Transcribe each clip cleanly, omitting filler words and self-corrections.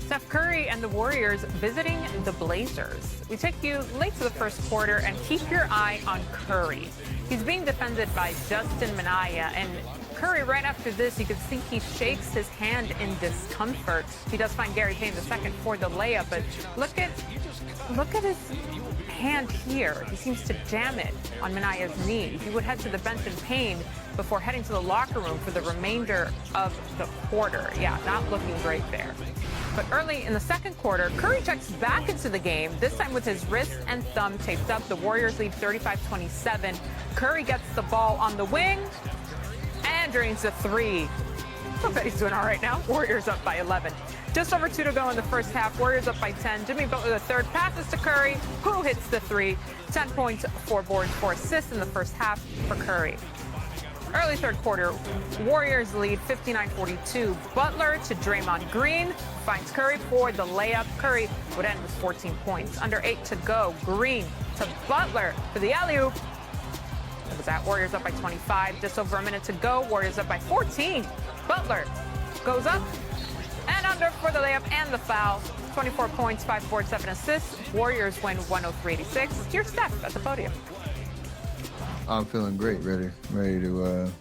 Steph Curry and the Warriors visiting the Blazers. We take you late to the first quarter and keep your eye on Curry. He's being defended by Justin Minaya, and Curry, right after this, you can see he shakes his hand in discomfort. He does find Gary Payne II for the layup, but look at his hand here. He seems to jam it on Minaya's knee. He would head to the bench in pain before heading to the locker room for the remainder of the quarter. Yeah, not looking great there. But early in the second quarter, Curry checks back into the game, this time with his wrist and thumb taped up. The Warriors lead 35-27. Curry gets the ball on the wing and drains the three. I bet he's doing all right now. Warriors up by 11. Just over 2 to go in the first half. Warriors up by 10. Jimmy Butler, the third, passes to Curry, who hits the three. 10 points, 4 boards, 4 assists in the first half for Curry. Early third quarter, Warriors lead 59-42. Butler to Draymond Green, finds Curry for the layup. Curry would end with 14 points. Under 8 to go, Green to Butler for the alley-oop. It was at Warriors up by 25. Just over a minute to go, Warriors up by 14. Butler goes up and under for the layup and the foul. 24 points, 5 boards, 7 assists. Warriors win 103-86. Here's Steph at the podium. I'm feeling great, ready to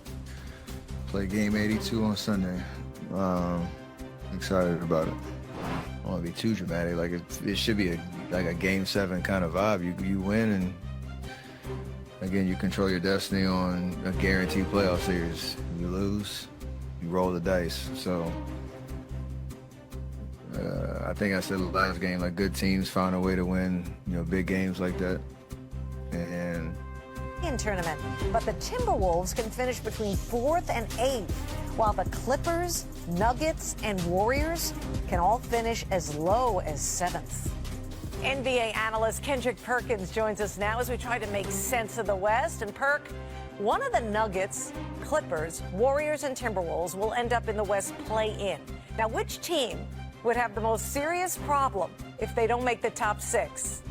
play game 82 on Sunday. Excited about it. I don't want to be too dramatic. Like it should be a game 7 kind of vibe. You win, and again, you control your destiny on a guaranteed playoff series. You lose, you roll the dice. So I think I said the last game, like good teams find a way to win, big games like that. And tournament, but the Timberwolves can finish between 4th and 8th, while the Clippers, Nuggets, and Warriors can all finish as low as 7th. NBA analyst Kendrick Perkins joins us now as we try to make sense of the West. And Perk, one of the Nuggets, Clippers, Warriors, and Timberwolves will end up in the West play-in. Now, which team would have the most serious problem if they don't make the top 6?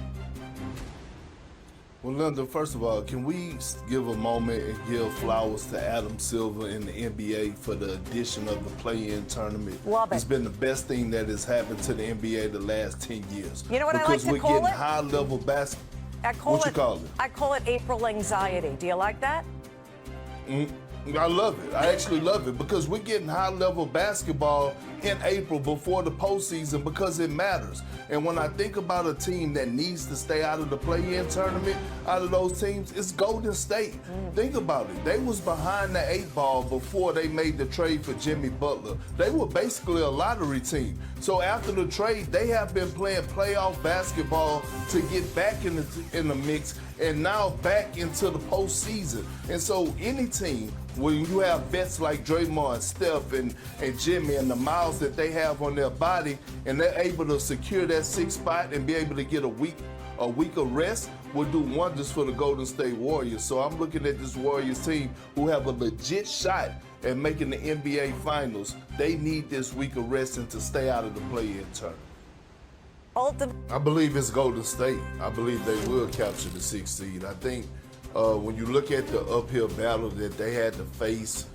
Well, Linda, first of all, can we give a moment and give flowers to Adam Silver in the NBA for the addition of the play-in tournament? Love it. It's been the best thing that has happened to the NBA the last 10 years. You know what I like to call it? Because we're getting high-level basketball. What you call it? I call it April anxiety. Do you like that? I love it. I actually love it because we're getting high-level basketball in April before the postseason because it matters. And when I think about a team that needs to stay out of the play-in tournament, out of those teams, it's Golden State. Think about it. They was behind the 8 ball before they made the trade for Jimmy Butler. They were basically a lottery team. So after the trade, they have been playing playoff basketball to get back in the mix and now back into the postseason. And so any team, when you have vets like Draymond, Steph, and Jimmy, and the miles that they have on their body, and they're able to secure that 6th spot and be able to get a week of rest, will do wonders for the Golden State Warriors. So I'm looking at this Warriors team who have a legit shot at making the NBA Finals. They need this week of rest and to stay out of the play-in tournament. I believe it's Golden State. I believe they will capture the 6th seed. I think when you look at the uphill battle that they had to face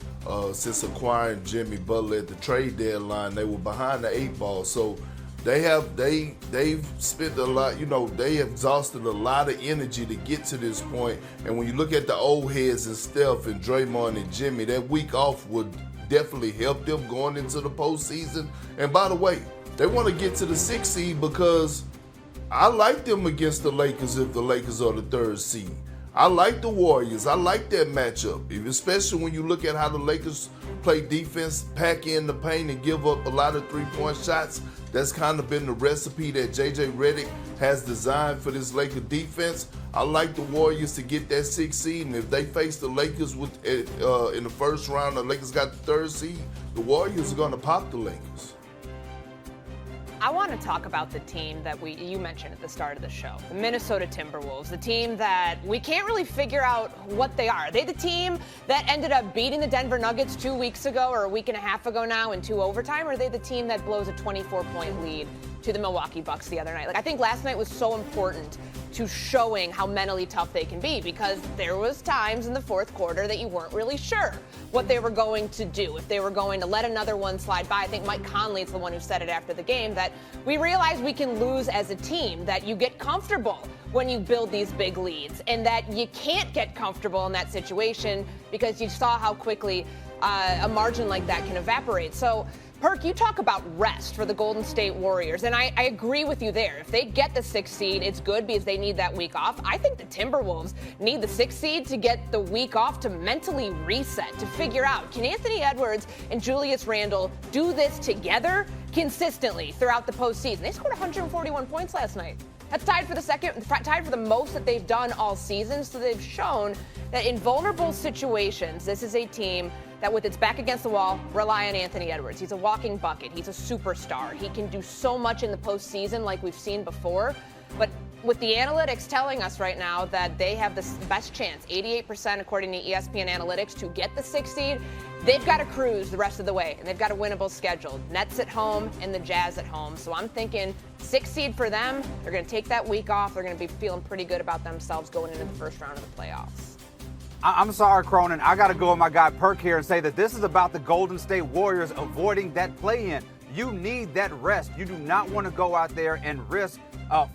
since acquiring Jimmy Butler at the trade deadline, they were behind the 8 ball. So they've spent a lot, they exhausted a lot of energy to get to this point. And when you look at the old heads and Steph and Draymond and Jimmy, that week off would definitely help them going into the postseason. And by the way, they want to get to the 6th seed because I like them against the Lakers if the Lakers are the 3rd seed. I like the Warriors. I like that matchup, especially when you look at how the Lakers play defense, pack in the paint, and give up a lot of three-point shots. That's kind of been the recipe that J.J. Redick has designed for this Laker defense. I like the Warriors to get that 6th seed, and if they face the Lakers in the first round, the Lakers got the 3rd seed, the Warriors are going to pop the Lakers. I want to talk about the team that you mentioned at the start of the show, the Minnesota Timberwolves, the team that we can't really figure out what they are. Are they the team that ended up beating the Denver Nuggets 2 weeks ago or a week and a half ago now in 2 overtime? Or are they the team that blows a 24-point lead to the Milwaukee Bucks the other night? I think last night was so important to showing how mentally tough they can be, because there was times in the fourth quarter that you weren't really sure what they were going to do, if they were going to let another one slide by. I think Mike Conley's the one who said it after the game, that we realize we can lose as a team, that you get comfortable when you build these big leads, and that you can't get comfortable in that situation because you saw how quickly a margin like that can evaporate. So, Perk, you talk about rest for the Golden State Warriors, and I agree with you there. If they get the 6th seed, it's good because they need that week off. I think the Timberwolves need the 6th seed to get the week off to mentally reset, to figure out, can Anthony Edwards and Julius Randle do this together consistently throughout the postseason? They scored 141 points last night. That's tied for the most that they've done all season. So they've shown that in vulnerable situations, this is a team that, with its back against the wall, rely on Anthony Edwards. He's a walking bucket. He's a superstar. He can do so much in the postseason like we've seen before. But with the analytics telling us right now that they have the best chance, 88% according to ESPN Analytics, to get the 6th seed, they've got to cruise the rest of the way, and they've got a winnable schedule. Nets at home and the Jazz at home. So I'm thinking 6th seed for them. They're going to take that week off. They're going to be feeling pretty good about themselves going into the first round of the playoffs. I'm sorry, Cronin. I got to go with my guy Perk here and say that this is about the Golden State Warriors avoiding that play-in. You need that rest. You do not want to go out there and risk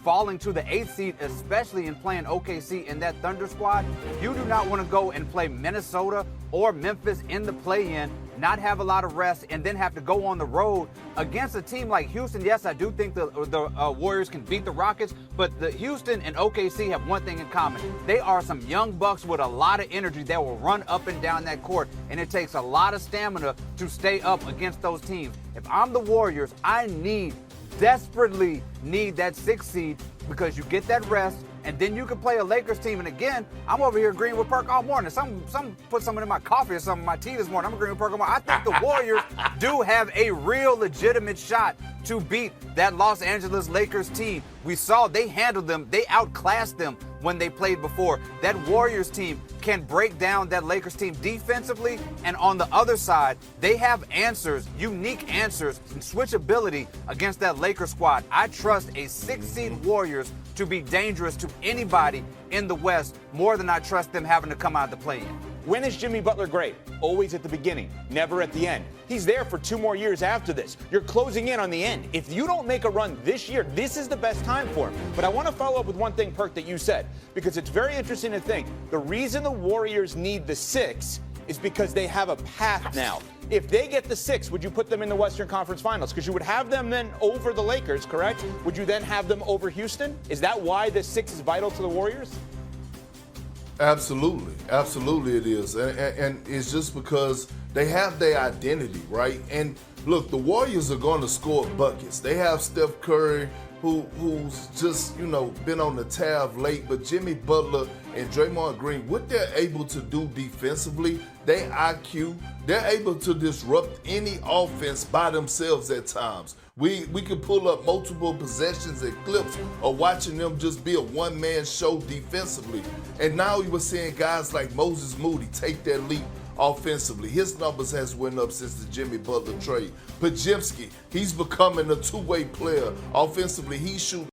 falling to the 8th seed, especially in playing OKC in that Thunder squad. You do not want to go and play Minnesota or Memphis in the play-in, not have a lot of rest, and then have to go on the road against a team like Houston. Yes, I do think the Warriors can beat the Rockets, but the Houston and OKC have one thing in common. They are some young bucks with a lot of energy that will run up and down that court, and it takes a lot of stamina to stay up against those teams. If I'm the Warriors, I desperately need that 6th seed, because you get that rest, and then you can play a Lakers team. And again, I'm over here agreeing with Perk all morning. Some put something in my coffee or something in my tea this morning. I'm agreeing with Perk all morning. I think the Warriors do have a real legitimate shot to beat that Los Angeles Lakers team. We saw they handled them. They outclassed them when they played before. That Warriors team can break down that Lakers team defensively, and on the other side, they have answers, unique answers, and switchability against that Lakers squad. I trust a 6th seed Warriors to be dangerous to anybody in the West more than I trust them having to come out of the play-in. When is Jimmy Butler great? Always at the beginning, never at the end. He's there for 2 more years after this. You're closing in on the end. If you don't make a run this year, this is the best time for him. But I want to follow up with one thing, Perk, that you said, because it's very interesting to think. The reason the Warriors need the 6 is because they have a path now. If they get the 6, would you put them in the Western Conference Finals? Because you would have them then over the Lakers, correct? Would you then have them over Houston? Is that why the 6 is vital to the Warriors? Absolutely. Absolutely it is. And it's just because they have their identity, right? And look, the Warriors are going to score buckets. They have Steph Curry, who's just, been on the tab late, but Jimmy Butler and Draymond Green, what they're able to do defensively, their IQ, they're able to disrupt any offense by themselves at times. We can pull up multiple possessions and clips of watching them just be a one-man show defensively. And now you were seeing guys like Moses Moody take that leap offensively. His numbers has went up since the Jimmy Butler trade. Podziemski, he's becoming a two-way player. Offensively, he's shooting